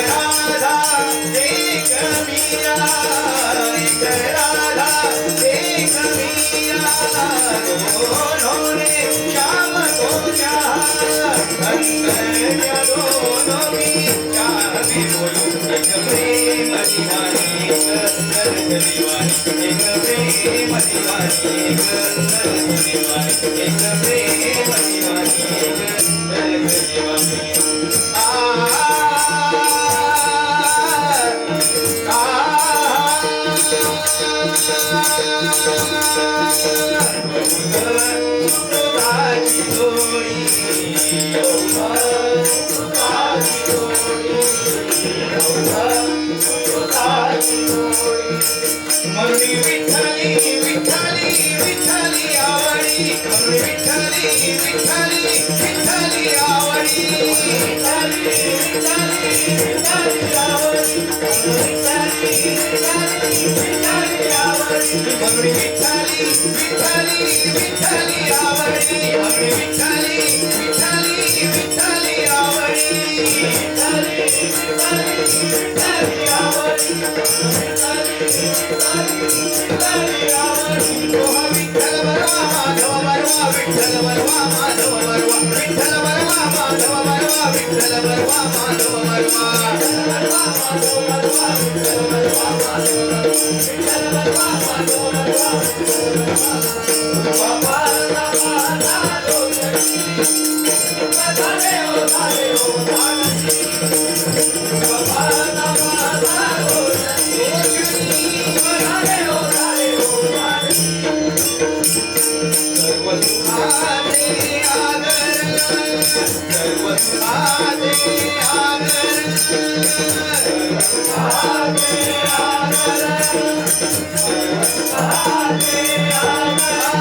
राधा एक मीरा, एक राधा एक मीरा, दोनों ने श्याम को चाहा, अंतर दोनों की चाह में बोलो एक प्रेम दीवानी, एक दर्द दीवानी, एक प्रेम दीवानी, एक दर्द दीवानी, एक प्रेम दीवानी, एक दर्द दीवानी। मरुनी विठ्ठली विठ्ठली विठ्ठली आवडी, मरुनी विठ्ठली विठ्ठली विठ्ठली आवडी, विठ्ठली विठ्ठली विठ्ठली आवडी, विठ्ठली विठ्ठली विठ्ठली आवडी, मरुनी विठ्ठली विठ्ठली विठ्ठली आवडी, मरुनी विठ्ठली विठ्ठली विठ्ठली आवडी, विठ्ठली विठ्ठली विठ्ठली आवडी, विठ्ठल बरवा माधव बरवा, विठ्ठल बरवा माधव बरवा, विठ्ठल बरवा माधव बरवा, विठ्ठल बरवा माधव बरवा, विठ्ठल बरवा माधव बरवा, विठ्ठल बरवा माधव बरवा, विठ्ठल बरवा माधव बरवा, बाबा बाबा दादो दादे ओ दादे ओ दादे, बाबा बाबा दादो सर्व सुखाचे आगर, सर्व सुखाचे आगर, सर्व सुखाचे आगर, सर्व सुखाचे आगर,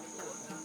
माधव